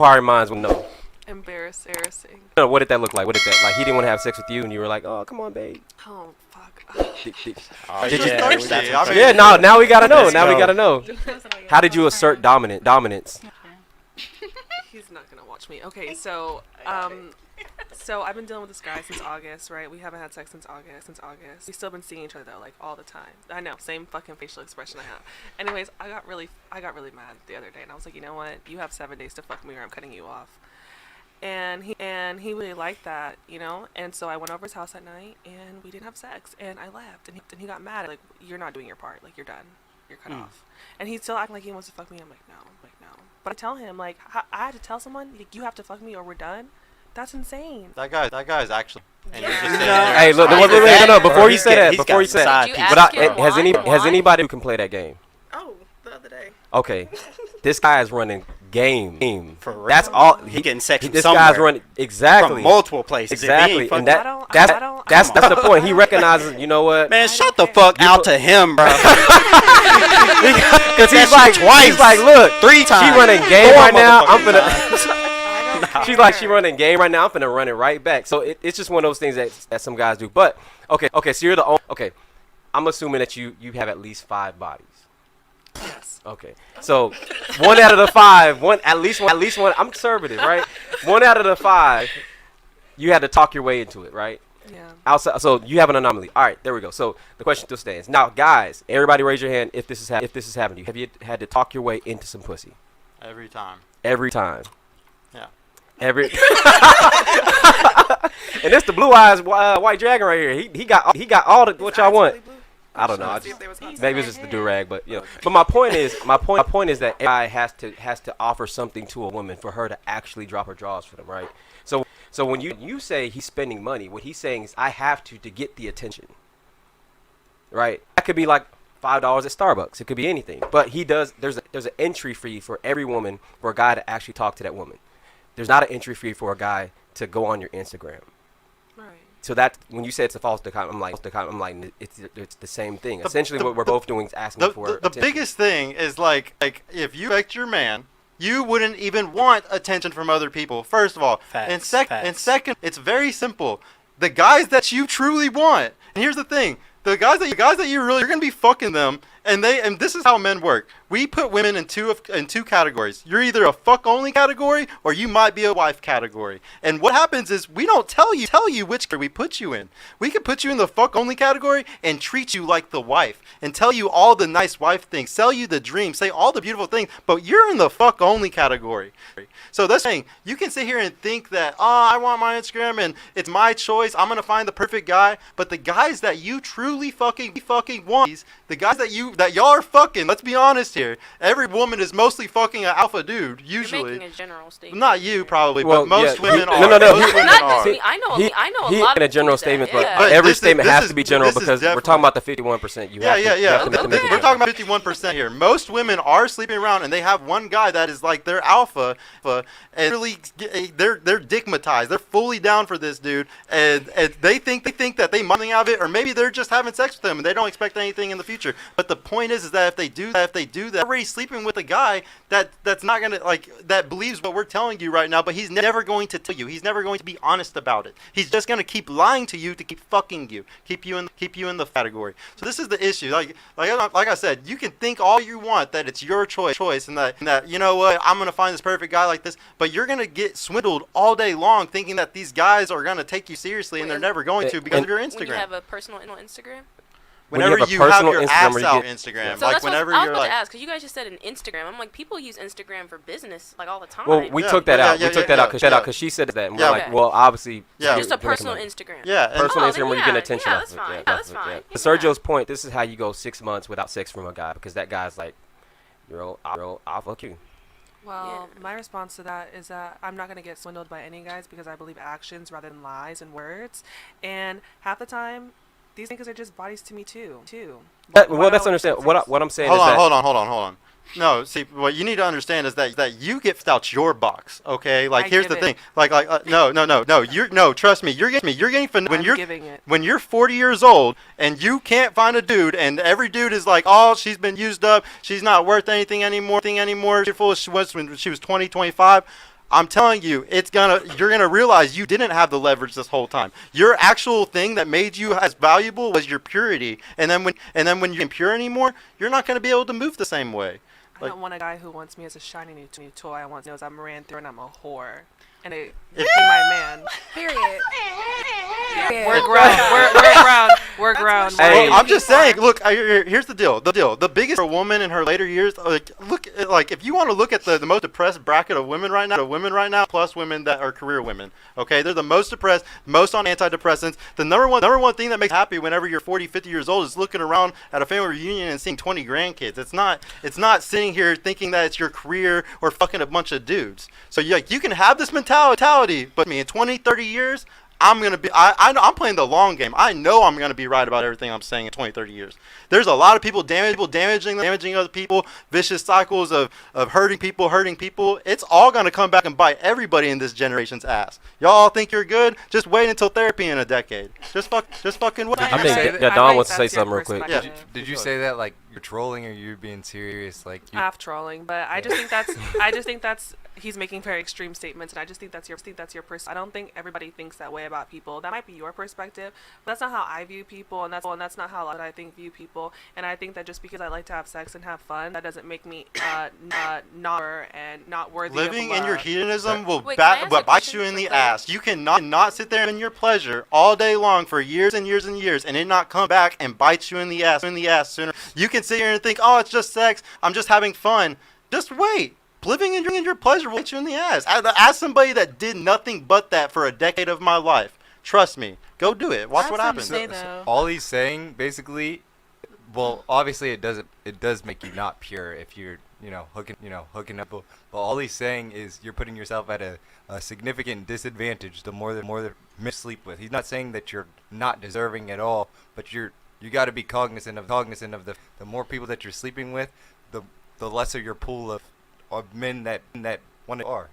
inquiring minds will know. Embarrassing. What did that look like? What did that like? He didn't want to have sex with you, and you were like, "Oh, come on, babe." Oh fuck. Yeah, no. Now we gotta know. Now we gotta know. How did you assert dominance? He's not gonna watch me. Okay, so so I've been dealing with this guy since August, right? We haven't had sex since August. We've still been seeing each other though, like all the time. I know, same fucking facial expression I have. Anyways, I got really mad the other day, and I was like, you know what? You have 7 days to fuck me, or I'm cutting you off. And he really liked that, you know. And so I went over his house at night, and we didn't have sex, and I left, and he got mad, like, you're not doing your part, like, you're done, you're cut off. And he's still acting like he wants to fuck me. I'm like, no. But I tell him, like, I had to tell someone, like, you have to fuck me or we're done. That's insane. That guy's actually. And you're just Hey, look, no. Before you say that, has anybody who can play that game? Oh, the other day. Okay, this guy is running game. For real. That's all. He getting section This somewhere. guy's running exactly From multiple places. Exactly, and I don't- that's the point. He recognizes. You know what? Man, shut the fuck out to him, bro. Because he's like twice. He's like, look, 3 times. She running game right now. I'm motherfucking finna. She's like, she running game right now. I'm finna run it right back. So it's just one of those things that some guys do. But okay. So you're the only. Okay, I'm assuming that you have at least 5 bodies. Yes. Okay. So 1 out of the 5, at least one. I'm conservative, right? 1 out of the 5, you had to talk your way into it, right? Yeah. Outside, so you have an anomaly. All right, there we go. So the question still stands. Now, guys, everybody, raise your hand if this is happening to you. Have you had to talk your way into some pussy? Every time. Yeah. And Yeah. it's the blue eyes white dragon right here. He got all the what y'all want. I don't know. Maybe it's just the do-rag, but you know. But my point is that every guy has to offer something to a woman for her to actually drop her drawers for them, right? So when you say he's spending money, what he's saying is I have to get the attention, right? That could be like $5 at Starbucks. It could be anything. But he does. There's an entry fee for every woman for a guy to actually talk to that woman. There's not an entry fee for a guy to go on your Instagram. Right. So that when you say it's a false dichotomy, I'm like it's the same thing. Essentially, what we're both doing is asking for the biggest thing is like if you respect your man, you wouldn't even want attention from other people. First of all, Facts. and second, it's very simple. The guys that you truly want, and here's the thing: the guys that you're gonna be fucking them, and this is how men work. We put women in two categories. You're either a fuck only category or you might be a wife category. And what happens is we don't tell you which category we put you in. We could put you in the fuck only category and treat you like the wife and tell you all the nice wife things, sell you the dream, say all the beautiful things, but you're in the fuck only category. So that's saying you can sit here and think that I want my Instagram and it's my choice. I'm gonna find the perfect guy, but the guys that you truly fucking want, the guys that y'all are fucking. Let's be honest here. Every woman is mostly fucking an alpha dude. Usually, you're making a general statement. Not you probably, Well, but most yeah, women no, are. no, no, Most he- women Not are. just me. I know a lot in a of general people do that, statement, yeah. but every this statement is- has to be general this is because we're definitely- talking about the 51%. You have to Yeah. definitely make it We're general. talking about 51% here. Most women are sleeping around, and they have one guy that is like their alpha, and really they're dickmatized. They're fully down for this dude, and they think that they might something out of it, or maybe they're just having sex with him and they don't expect anything in the future. But the point is that if they do that, they're already sleeping with a guy that's not gonna that believes what we're telling you right now, but he's never going to tell you. He's never going to be honest about it. He's just gonna keep lying to you to keep fucking you, keep you in the category. So this is the issue. Like I said, you can think all you want that it's your choice and that you know what, I'm gonna find this perfect guy like this, but you're gonna get swindled all day long thinking that these guys are gonna take you seriously, and they're never going to because of your Instagram. When you have a personal Instagram? Whenever you have your ass out Instagram, So like that's whenever what I was you're about like. to ask, because you guys just said an Instagram. I'm like, people use Instagram for business like all the time. Well, we took that out. We took that out because she said that. And we're like, well, obviously. Just a personal Instagram. Yeah. Personal Instagram where you get attention. Yeah, that's fine. That's fine. To Sergio's point, this is how you go 6 months without sex from a guy because that guy's like, I'll fuck you. Well, my response to that is that I'm not going to get swindled by any guys because I believe actions rather than lies and words. And half the time, these niggas are just bodies to me too. Well, that's understand. What I'm saying is that. Hold on. No, see, what you need to understand is that you get out your box, okay? Like, here's the thing. No, trust me. You're getting when you're 40 years old and you can't find a dude, and every dude is like, oh, she's been used up. She's not worth anything anymore. Beautiful as she was when she was 20, 25. I'm telling you, you're gonna realize you didn't have the leverage this whole time. Your actual thing that made you as valuable was your purity. And then when you're impure anymore, you're not gonna be able to move the same way. I don't want a guy who wants me as a shiny new toy. I want knows I'm ran through and I'm a whore. And they be my man. Period. We're grown. We're grown. Hey. Well, I'm just saying. Look, here's the deal. The biggest for a woman in her later years. Like if you want to look at the most depressed bracket of women right now, plus women that are career women. Okay, they're the most depressed, most on antidepressants. The number one thing that makes you happy whenever you're 40, 50 years old is looking around at a family reunion and seeing 20 grandkids. It's not sitting here thinking that it's your career or fucking a bunch of dudes. So you can have this mentality, but in 20, 30 years, I'm I'm playing the long game. I know I'm gonna be right about everything I'm saying in 20, 30 years. There's a lot of people damaging other people, vicious cycles of hurting people. It's all gonna come back and bite everybody in this generation's ass. Y'all think you're good? Just wait until therapy in a decade. Just fucking wait. I think Don wants to say something real quick. Yeah. Did you say that like you're trolling or you're being serious? Like Half trolling, but I just think that's he's making very extreme statements, and I just think that's your I don't think everybody thinks that way about people. That might be your perspective, but that's not how I view people, and that's not how I think view people. And I think that just because I like to have sex and have fun, that doesn't make me not worthy Living of love. in your hedonism will Wait, can I ask a bite question you in the real quick? ass. You cannot sit there in your pleasure all day long for years and years and years and it not come back and bite you in the ass sooner. You can sit here and think, oh, it's just sex. I'm just having fun. Just wait. Living in your pleasure will bite you in the ass. As somebody that did nothing but that for a decade of my life, trust me, go do it. Watch what happens. all he's saying basically, well, obviously it does make you not pure if you're hooking up. But all he's saying is you're putting yourself at a significant disadvantage the more the men sleep with. He's not saying that you're not deserving at all, but you got to be cognizant of the more people that you're sleeping with, the lesser your pool of men that want to are.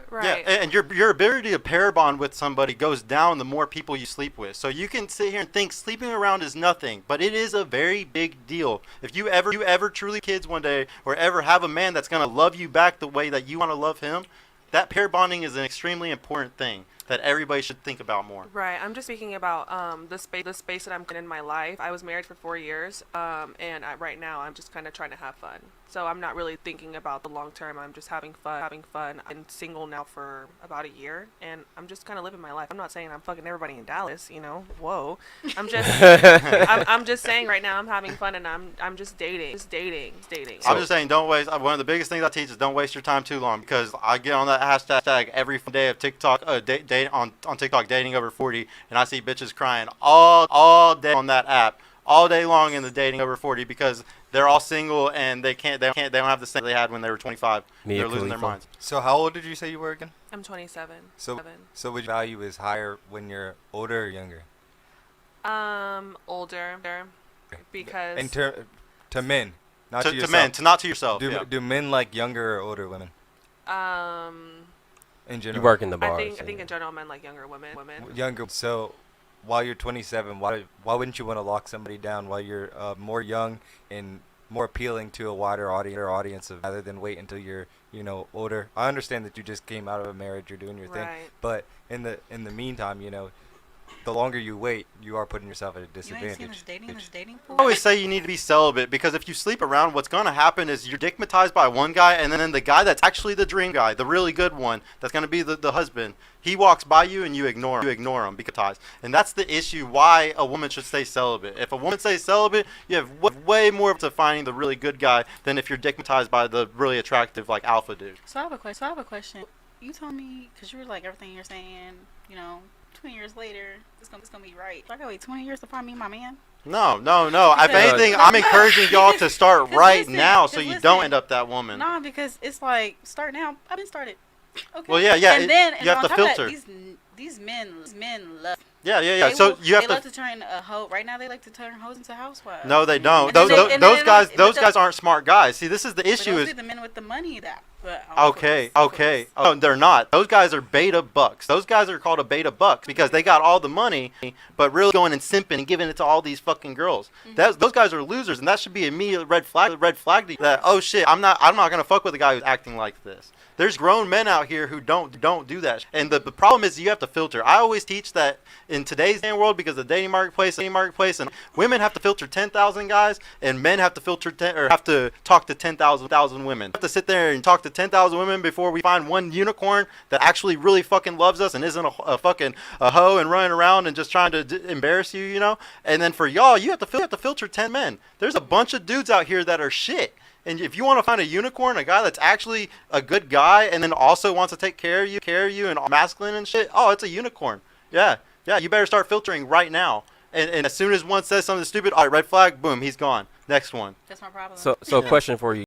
Right. Yeah, and your ability to pair bond with somebody goes down the more people you sleep with. So you can sit here and think sleeping around is nothing, but it is a very big deal. If you ever truly kids one day, or ever have a man that's gonna love you back the way that you want to love him, that pair bonding is an extremely important thing that everybody should think about more. Right. I'm just speaking about the space that I'm in my life. I was married for 4 years, and right now I'm just kind of trying to have fun. So I'm not really thinking about the long term. I'm just having fun. I'm single now for about a year, and I'm just kind of living my life. I'm not saying I'm fucking everybody in Dallas, Whoa. I'm just I'm just saying right now I'm having fun, and I'm just dating. I'm just saying, don't waste. One of the biggest things I teach is don't waste your time too long, because I get on that hashtag every day of TikTok, on TikTok dating over 40, and I see bitches crying all day on that app, all day long in the dating over 40, because they're all single and they don't have the same they had when they were 25. They're losing their minds. So how old did you say you were again? I'm 27. So which value is higher when you're older or younger? Older, because to men, not to yourself. To men, not to yourself. Do men like younger or older women? In general. You work in the bar. I think in general men like younger women. Younger. So while you're 27, why wouldn't you want to lock somebody down while you're more young and more appealing to a wider audience rather than wait until you're older? I understand that you just came out of a marriage, you're doing your thing, but in the meantime, the longer you wait, you are putting yourself at a disadvantage. You ain't seen this dating pool? I always say you need to be celibate, because if you sleep around, what's going to happen is you're stigmatized by one guy, and then the guy that's actually the dream guy, the really good one, that's going to be the husband, he walks by you and you ignore him because, and that's the issue why a woman should stay celibate. If a woman stays celibate, you have way more to finding the really good guy than if you're stigmatized by the really attractive like alpha dude. So I have a question. You told me, because you were like everything you're saying, 20 years later, it's gonna be right. So I gotta wait 20 years to find me my man? No. If anything, I'm encouraging y'all to start right now so you don't end up that woman. Nah, because it's like, start now. I've been started. Okay. Well, yeah. And then you have on to top of filter. that, these men love. Yeah. So you have they to. love to turn a hoe. Right now, they like to turn hoes into housewives. No, they don't. And then Those they guys, don't- those but guys aren't smart guys. See, this is the But issue. those Is be the men with the money that. okay. Oh, they're not. Those guys are beta bucks. Those guys are called a beta bucks because they got all the money, but really going and simping and giving it to all these fucking girls. Those guys are losers, and that should be immediate red flag. Red flag to you that oh shit, I'm not gonna fuck with a guy who's acting like this. There's grown men out here who don't do that. And the problem is you have to filter. I always teach that in today's world because the dating marketplace, and women have to filter 10,000 guys, and men have to filter have to talk to 10,000 women. We have to sit there and talk to 10,000 women before we find one unicorn that actually really fucking loves us and isn't a fucking a hoe and running around and just trying to embarrass you, you know. And then for y'all, you have to filter 10 men. There's a bunch of dudes out here that are shit. And if you want to find a unicorn, a guy that's actually a good guy and then also wants to take care of you and masculine and shit, oh, it's a unicorn. Yeah, you better start filtering right now. And as soon as one says something stupid, all right, red flag, boom, he's gone. Next one. That's my problem. So question for you.